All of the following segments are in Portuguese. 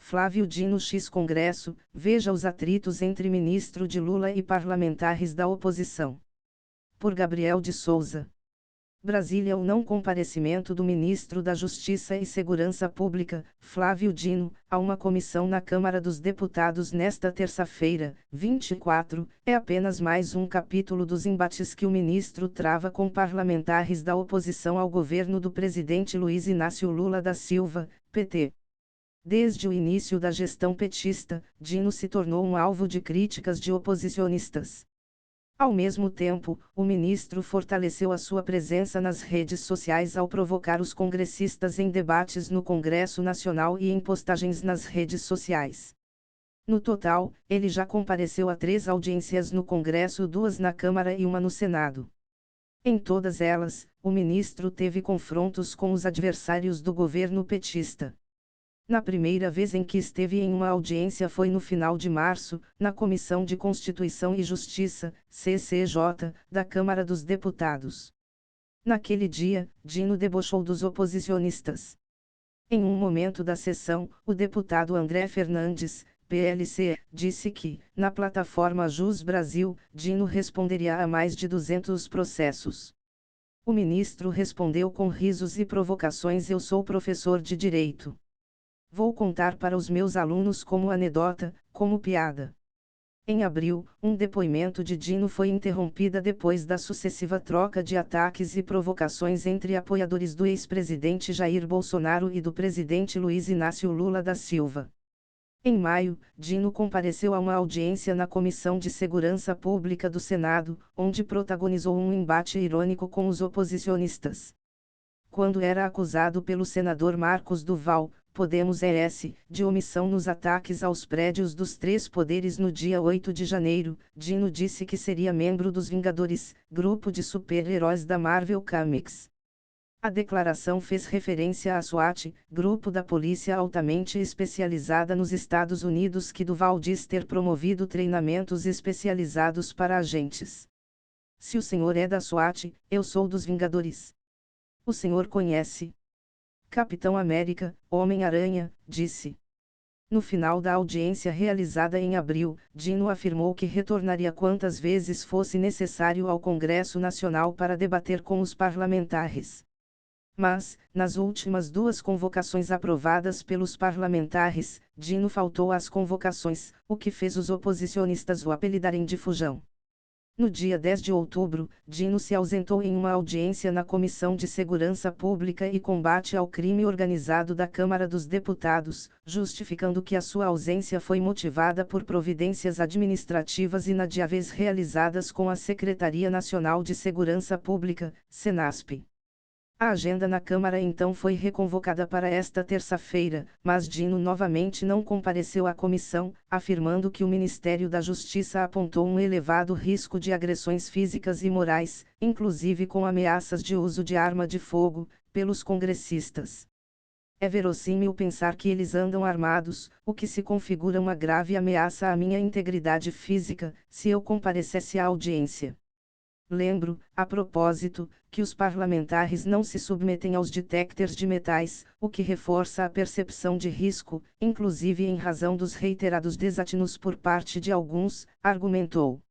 Flávio Dino X Congresso, veja os atritos entre ministro de Lula e parlamentares da oposição. Por Gabriel de Souza. Brasília. O não comparecimento do ministro da Justiça e Segurança Pública, Flávio Dino, a uma comissão na Câmara dos Deputados nesta terça-feira, 24, é apenas mais um capítulo dos embates que o ministro trava com parlamentares da oposição ao governo do presidente Luiz Inácio Lula da Silva, PT. Desde o início da gestão petista, Dino se tornou um alvo de críticas de oposicionistas. Ao mesmo tempo, o ministro fortaleceu a sua presença nas redes sociais ao provocar os congressistas em debates no Congresso Nacional e em postagens nas redes sociais. No total, ele já compareceu a 3 audiências no Congresso, 2 na Câmara e 1 no Senado. Em todas elas, o ministro teve confrontos com os adversários do governo petista. Na primeira vez em que esteve em uma audiência foi no final de março, na Comissão de Constituição e Justiça, CCJ, da Câmara dos Deputados. Naquele dia, Dino debochou dos oposicionistas. Em um momento da sessão, o deputado André Fernandes, PLC, disse que, na plataforma Jus Brasil, Dino responderia a mais de 200 processos. O ministro respondeu com risos e provocações: "Eu sou professor de direito. Vou contar para os meus alunos como anedota, como piada." Em abril, um depoimento de Dino foi interrompida depois da sucessiva troca de ataques e provocações entre apoiadores do ex-presidente Jair Bolsonaro e do presidente Luiz Inácio Lula da Silva. Em maio, Dino compareceu a uma audiência na Comissão de Segurança Pública do Senado, onde protagonizou um embate irônico com os oposicionistas. Quando era acusado pelo senador Marcos Duval, Podemos RS, de omissão nos ataques aos prédios dos 3 poderes no dia 8 de janeiro, Dino disse que seria membro dos Vingadores, grupo de super-heróis da Marvel Comics. A declaração fez referência à SWAT, grupo da polícia altamente especializada nos Estados Unidos que Duval diz ter promovido treinamentos especializados para agentes. "Se o senhor é da SWAT, eu sou dos Vingadores. O senhor conhece Capitão América, Homem-Aranha", disse. No final da audiência realizada em abril, Dino afirmou que retornaria quantas vezes fosse necessário ao Congresso Nacional para debater com os parlamentares. Mas, nas últimas 2 convocações aprovadas pelos parlamentares, Dino faltou às convocações, o que fez os oposicionistas o apelidarem de Fujão. No dia 10 de outubro, Dino se ausentou em uma audiência na Comissão de Segurança Pública e Combate ao Crime Organizado da Câmara dos Deputados, justificando que a sua ausência foi motivada por providências administrativas inadiáveis realizadas com a Secretaria Nacional de Segurança Pública, Senasp. A agenda na Câmara então foi reconvocada para esta terça-feira, mas Dino novamente não compareceu à comissão, afirmando que o Ministério da Justiça apontou um elevado risco de agressões físicas e morais, inclusive com ameaças de uso de arma de fogo, pelos congressistas. "É verossímil pensar que eles andam armados, o que se configura uma grave ameaça à minha integridade física, se eu comparecesse à audiência. Lembro, a propósito, que os parlamentares não se submetem aos detectores de metais, o que reforça a percepção de risco, inclusive em razão dos reiterados desatinos por parte de alguns", argumentou.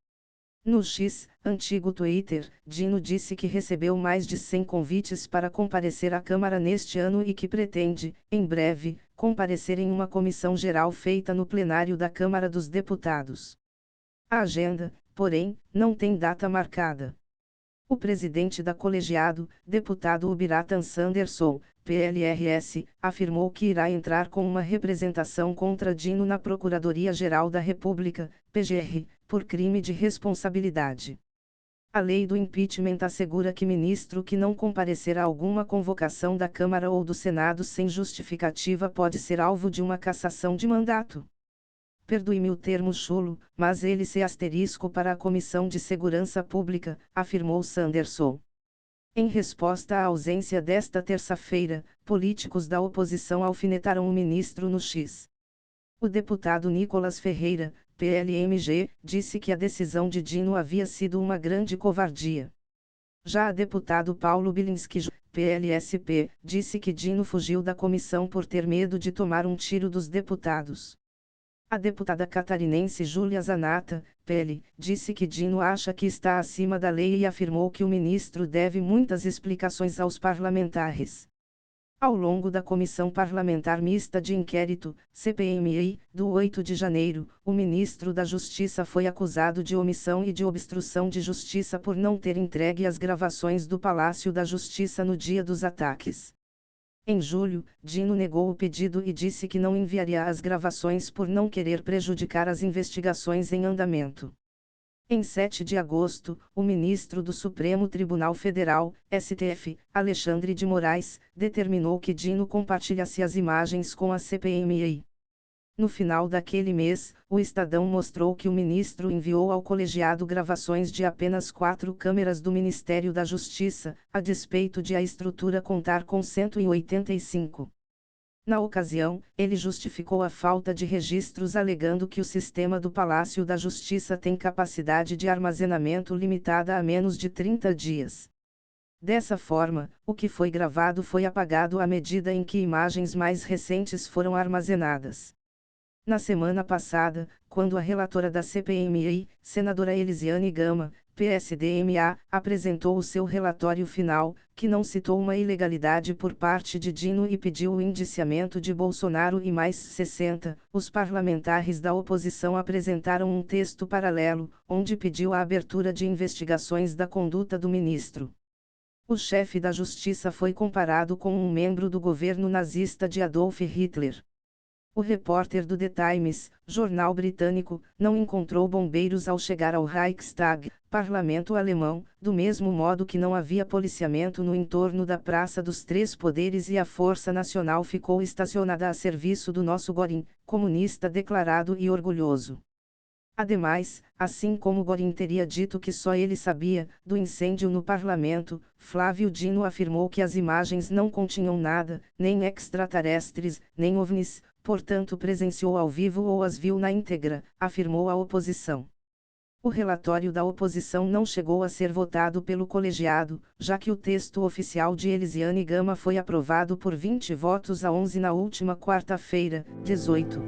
No X, antigo Twitter, Dino disse que recebeu mais de 100 convites para comparecer à Câmara neste ano e que pretende, em breve, comparecer em uma comissão geral feita no plenário da Câmara dos Deputados. A agenda, porém, não tem data marcada. O presidente da colegiado, deputado Ubiratan Sanderson, PLRS, afirmou que irá entrar com uma representação contra Dino na Procuradoria-Geral da República, PGR, por crime de responsabilidade. A lei do impeachment assegura que ministro que não comparecer a alguma convocação da Câmara ou do Senado sem justificativa pode ser alvo de uma cassação de mandato. "Perdoe-me o termo chulo, mas ele se asterisco para a Comissão de Segurança Pública", afirmou Sanderson. Em resposta à ausência desta terça-feira, políticos da oposição alfinetaram o ministro no X. O deputado Nicolas Ferreira, PLMG, disse que a decisão de Dino havia sido uma grande covardia. Já a deputado Paulo Bilinski, PLSP, disse que Dino fugiu da comissão por ter medo de tomar um tiro dos deputados. A deputada catarinense Júlia Zanatta, PL, disse que Dino acha que está acima da lei e afirmou que o ministro deve muitas explicações aos parlamentares. Ao longo da Comissão Parlamentar Mista de Inquérito, CPMI, do 8 de janeiro, o ministro da Justiça foi acusado de omissão e de obstrução de justiça por não ter entregue as gravações do Palácio da Justiça no dia dos ataques. Em julho, Dino negou o pedido e disse que não enviaria as gravações por não querer prejudicar as investigações em andamento. Em 7 de agosto, o ministro do Supremo Tribunal Federal, STF, Alexandre de Moraes, determinou que Dino compartilhasse as imagens com a CPMI. No final daquele mês, o Estadão mostrou que o ministro enviou ao colegiado gravações de apenas 4 câmeras do Ministério da Justiça, a despeito de a estrutura contar com 185. Na ocasião, ele justificou a falta de registros alegando que o sistema do Palácio da Justiça tem capacidade de armazenamento limitada a menos de 30 dias. Dessa forma, o que foi gravado foi apagado à medida em que imagens mais recentes foram armazenadas. Na semana passada, quando a relatora da CPMI, senadora Elisiane Gama, PSDMA, apresentou o seu relatório final, que não citou uma ilegalidade por parte de Dino e pediu o indiciamento de Bolsonaro e mais 60, os parlamentares da oposição apresentaram um texto paralelo, onde pediu a abertura de investigações da conduta do ministro. O chefe da justiça foi comparado com um membro do governo nazista de Adolf Hitler. O repórter do The Times, jornal britânico, não encontrou bombeiros ao chegar ao Reichstag, parlamento alemão, do mesmo modo que não havia policiamento no entorno da Praça dos Três Poderes e a Força Nacional ficou estacionada a serviço do nosso Göring, comunista declarado e orgulhoso. Ademais, assim como Göring teria dito que só ele sabia do incêndio no parlamento, Flávio Dino afirmou que as imagens não continham nada, nem extraterrestres, nem OVNIs, portanto presenciou ao vivo ou as viu na íntegra, afirmou a oposição. O relatório da oposição não chegou a ser votado pelo colegiado, já que o texto oficial de Elisiane Gama foi aprovado por 20 votos a 11 na última quarta-feira, 18.